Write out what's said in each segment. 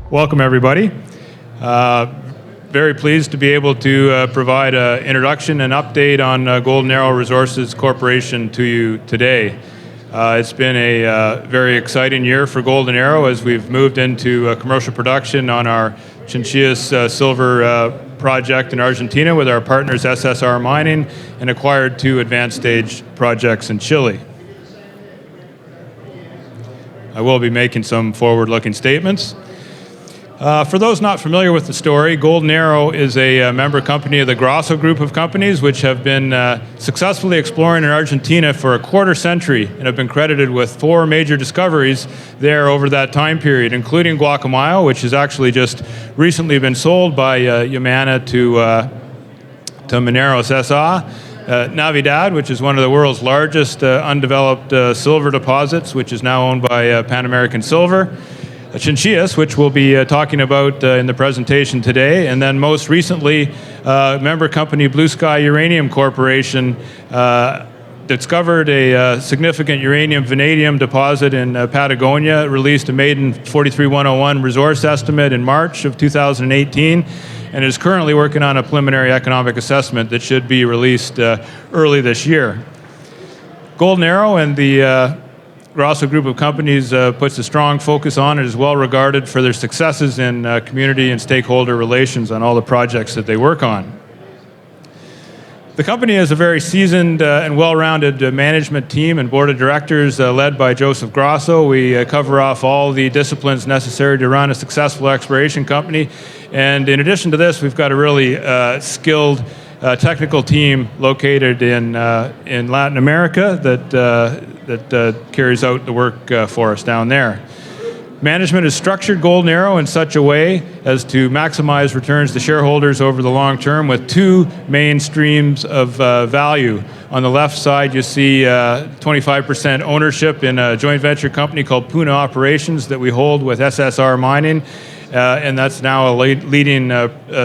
Welcome, everybody. Very pleased to be able to provide an introduction and update on Golden Arrow Resources Corporation to you today. It's been a very exciting year for Golden Arrow as we've moved into commercial production on our Chinchillas silver project in Argentina with our partners SSR Mining, and acquired 2 advanced stage projects in Chile. I will be making some forward-looking statements. For those not familiar with the story, Golden Arrow is a member company of the Grosso Group of companies, which have been successfully exploring in Argentina for a quarter century and have been credited with 4 major discoveries there over that time period, including Guacamayo, which has actually just recently been sold by Yamana to Mineros S.A., Navidad, which is one of the world's largest undeveloped silver deposits, which is now owned by Pan American Silver, Chinchillas, which we'll be talking about in the presentation today, and then most recently, member company Blue Sky Uranium Corporation discovered a significant uranium vanadium deposit in Patagonia. It released a maiden 43101 resource estimate in March of 2018, and is currently working on a preliminary economic assessment that should be released early this year. Golden Arrow and the Grosso Group of companies puts a strong focus on and is well regarded for their successes in community and stakeholder relations on all the projects that they work on. The company has a very seasoned and well-rounded management team and board of directors led by Joseph Grosso. We cover off all the disciplines necessary to run a successful exploration company. And in addition to this, we've got a really skilled technical team located in Latin America that carries out the work for us down there. Management has structured Golden Arrow in such a way as to maximize returns to shareholders over the long term with 2 main streams of value. On the left side, you see 25% ownership in a joint venture company called Puna Operations that we hold with SSR Mining, and that's now a leading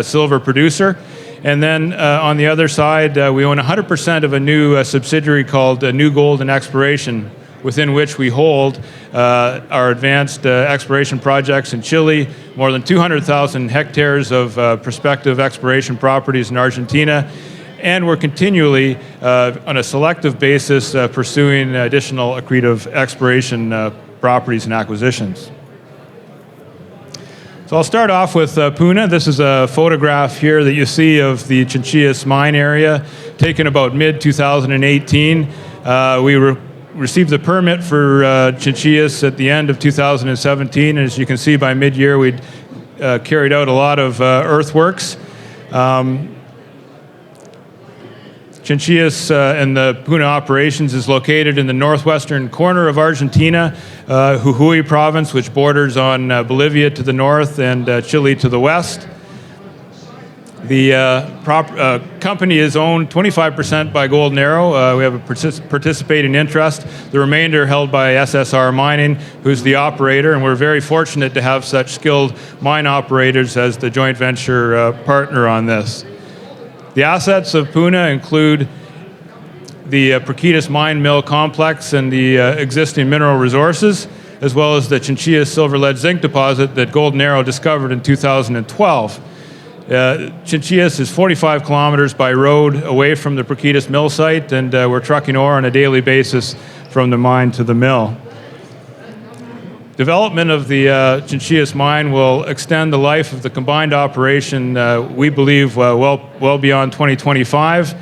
silver producer. And then on the other side, we own 100% of a new subsidiary called New Gold and Exploration, within which we hold our advanced exploration projects in Chile, more than 200,000 hectares of prospective exploration properties in Argentina, and we're continually, on a selective basis, pursuing additional accretive exploration properties and acquisitions. So I'll start off with Puna. This is a photograph here that you see of the Chinchillas mine area, taken about mid-2018. We received the permit for Chinchillas at the end of 2017, and as you can see, by mid-year we'd carried out a lot of earthworks. Chinchillas and the Puna Operations is located in the northwestern corner of Argentina, Jujuy province, which borders on Bolivia to the north and Chile to the west. The company is owned 25% by Golden Arrow. We have a participating interest. The remainder held by SSR Mining, who's the operator, and we're very fortunate to have such skilled mine operators as the joint venture partner on this. The assets of Puna include the Pirquitas mine mill complex and the existing mineral resources, as well as the Chinchillas silver lead zinc deposit that Golden Arrow discovered in 2012. Chinchillas is 45 kilometers by road away from the Pirquitas mill site, and we're trucking ore on a daily basis from the mine to the mill. Development of the Chinchillas mine will extend the life of the combined operation, we believe, well beyond 2025.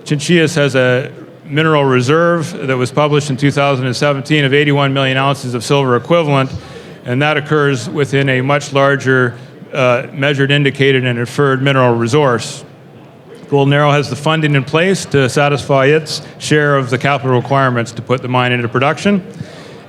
Chinchillas has a mineral reserve that was published in 2017 of 81 million ounces of silver equivalent, and that occurs within a much larger measured, indicated, and inferred mineral resource. Golden Arrow has the funding in place to satisfy its share of the capital requirements to put the mine into production.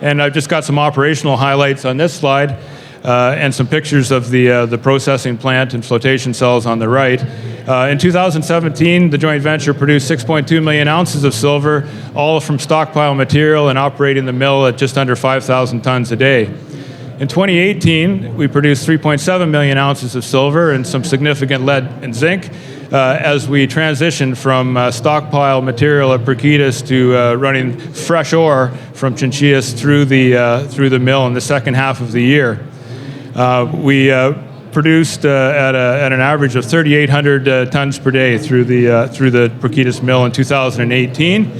And I've just got some operational highlights on this slide and some pictures of the processing plant and flotation cells on the right. In 2017, the joint venture produced 6.2 million ounces of silver, all from stockpile material, and operating the mill at just under 5,000 tons a day. In 2018, we produced 3.7 million ounces of silver and some significant lead and zinc as we transitioned from stockpile material at Pirquitas to running fresh ore from Chinchillas through the mill in the second half of the year. We produced at an average of 3,800 tons per day through the Pirquitas mill in 2018.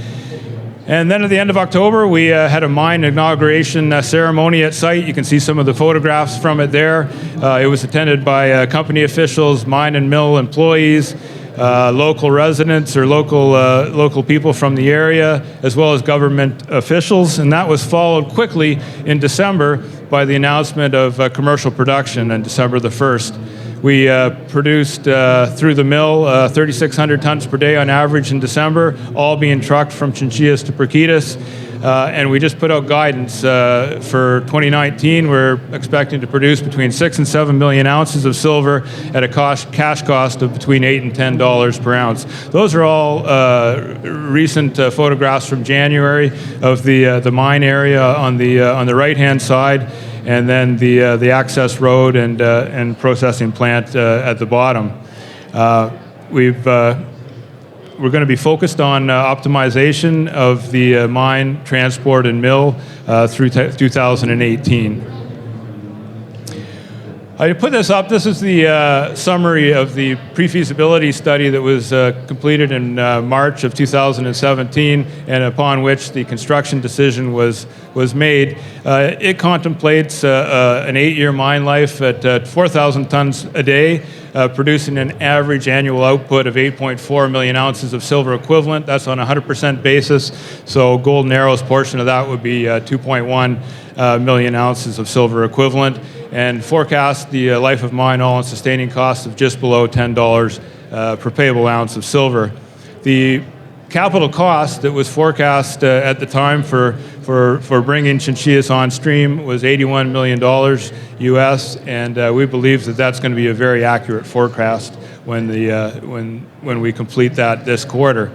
And then at the end of October, we had a mine inauguration ceremony at site. You can see some of the photographs from it there. It was attended by company officials, mine and mill employees, local residents or local people from the area, as well as government officials. And that was followed quickly in December by the announcement of commercial production on December the 1st. We produced through the mill 3,600 tons per day on average in December, all being trucked from Chinchillas to Pirquitas. And we just put out guidance for 2019. We're expecting to produce between 6 and 7 million ounces of silver at a cash cost of between $8 and $10 per ounce. Those are all recent photographs from January of the mine area on the right-hand side, and then the access road and processing plant at the bottom. We're going to be focused on optimization of the mine, transport, and mill through 2018. I put this up. This is the summary of the pre-feasibility study that was completed in March of 2017, and upon which the construction decision was made. It contemplates an 8-year mine life at 4,000 tons a day, producing an average annual output of 8.4 million ounces of silver equivalent. That's on a 100% basis. So Golden Arrow's portion of that would be 2.1 million ounces of silver equivalent, and forecast the life of mine all-in sustaining costs of just below $10 per payable ounce of silver. The capital cost that was forecast at the time for bringing Chinchillas on stream was $81 million US, and we believe that that's going to be a very accurate forecast when we complete that this quarter.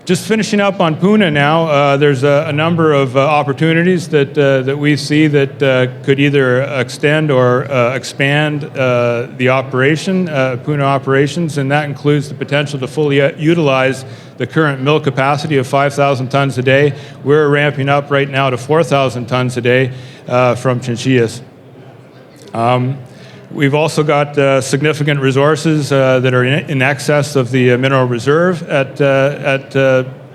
Just finishing up on Puna now, there's a number of opportunities that we see that could either extend or expand the operation, Puna operations, and that includes the potential to fully utilize the current mill capacity of 5,000 tons a day. We're ramping up right now to 4,000 tons a day from Chinchillas. We've also got significant resources that are in excess of the mineral reserve at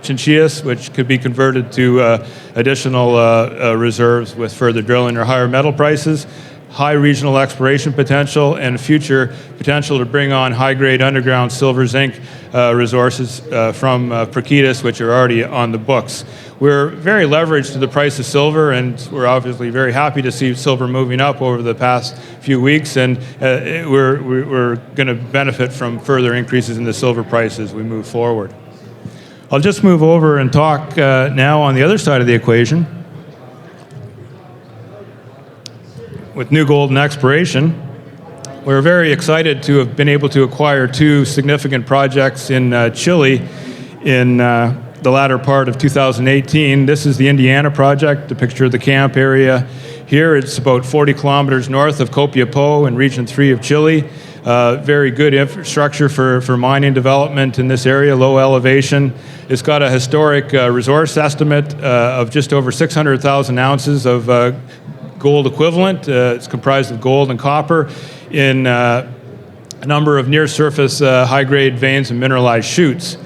Chinchillas, which could be converted to additional reserves with further drilling or higher metal prices, high regional exploration potential, and future potential to bring on high-grade underground silver zinc resources from Pirquitas, which are already on the books. We're very leveraged to the price of silver, and we're obviously very happy to see silver moving up over the past few weeks, and we're going to benefit from further increases in the silver price as we move forward. I'll just move over and talk now on the other side of the equation. With New Gold and Exploration, we're very excited to have been able to acquire 2 significant projects in Chile in the latter part of 2018. This is the Indiana project, a picture of the camp area here. It's about 40 kilometers north of Copiapó in Region 3 of Chile. Very good infrastructure for mining development in this area, low elevation. It's got a historic resource estimate of just over 600,000 ounces of gold equivalent. It's comprised of gold and copper in a number of near-surface high-grade veins and mineralized chutes.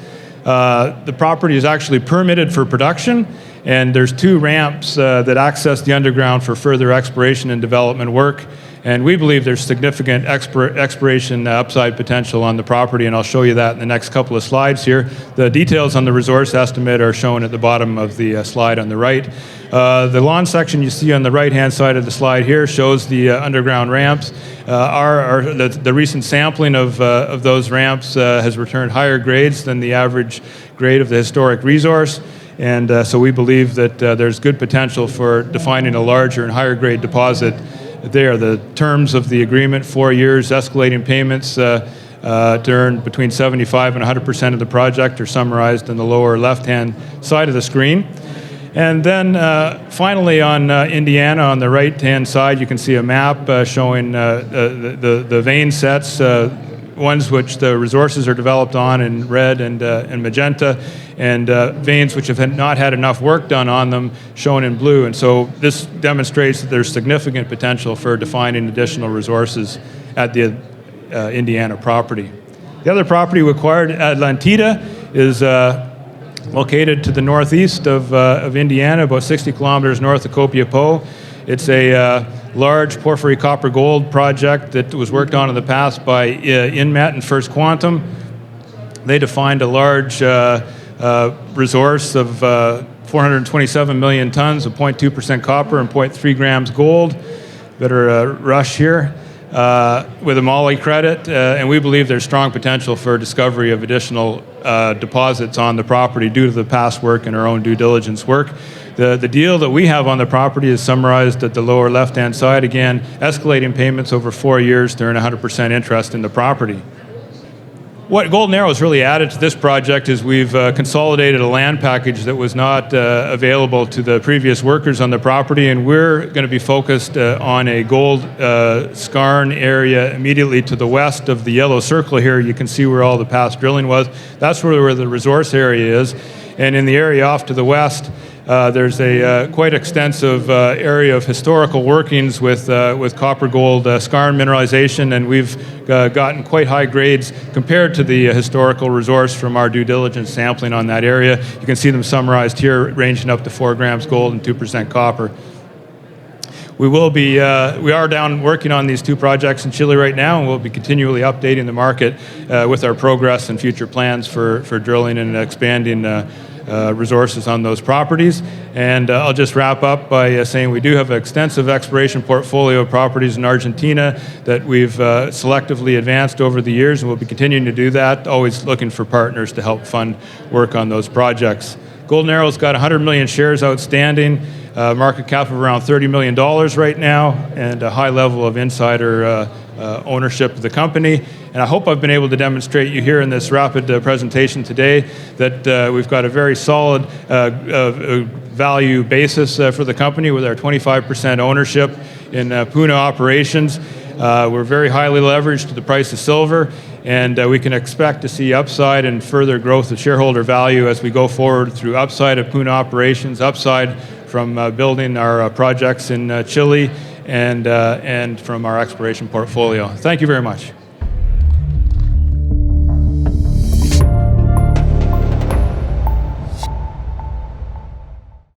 The property is actually permitted for production, and there's 2 ramps that access the underground for further exploration and development work. And we believe there's significant exploration upside potential on the property, and I'll show you that in the next couple of slides here. The details on the resource estimate are shown at the bottom of the slide on the right. The lawn section you see on the right-hand side of the slide here shows the underground ramps. The recent sampling of those ramps has returned higher grades than the average grade of the historic resource. And so we believe that there's good potential for defining a larger and higher grade deposit there. The terms of the agreement, 4 years, escalating payments to earn between 75% and 100% of the project, are summarized in the lower left-hand side of the screen. And then finally on Indiana, on the right-hand side, you can see a map showing the vein sets ones which the resources are developed on in red and magenta, and veins which have not had enough work done on them shown in blue. And so this demonstrates that there's significant potential for defining additional resources at the Indiana property. The other property we acquired, Atlantida, is located to the northeast of Indiana, about 60 kilometers north of Copiapó. It's a large porphyry copper gold project that was worked on in the past by Inmet and First Quantum. They defined a large resource of 427 million tons of 0.2% copper and 0.3 grams gold. Better rush here. With a moly credit, and we believe there's strong potential for discovery of additional deposits on the property due to the past work and our own due diligence work. The deal that we have on the property is summarized at the lower left-hand side. Again, escalating payments over 4 years to earn 100% interest in the property. What Golden Arrow has really added to this project is we've consolidated a land package that was not available to the previous workers on the property, and we're going to be focused on a gold skarn area immediately to the west of the yellow circle here. You can see where all the past drilling was. That's where the resource area is. And in the area off to the west, there's a quite extensive area of historical workings with copper gold skarn mineralization, and we've gotten quite high grades compared to the historical resource from our due diligence sampling on that area. You can see them summarized here, ranging up to 4 grams gold and 2% copper. We are down working on these 2 projects in Chile right now, and we'll be continually updating the market with our progress and future plans for drilling and expanding resources on those properties. And I'll just wrap up by saying we do have an extensive exploration portfolio of properties in Argentina that we've selectively advanced over the years, and we'll be continuing to do that, always looking for partners to help fund work on those projects. Golden Arrow's got 100 million shares outstanding, market cap of around $30 million right now, and a high level of insider ownership of the company. And I hope I've been able to demonstrate you here in this rapid presentation today that we've got a very solid value basis for the company with our 25% ownership in Puna operations. We're very highly leveraged to the price of silver, and we can expect to see upside and further growth of shareholder value as we go forward through upside of Puna operations, upside from building our projects in Chile, and from our exploration portfolio. Thank you very much.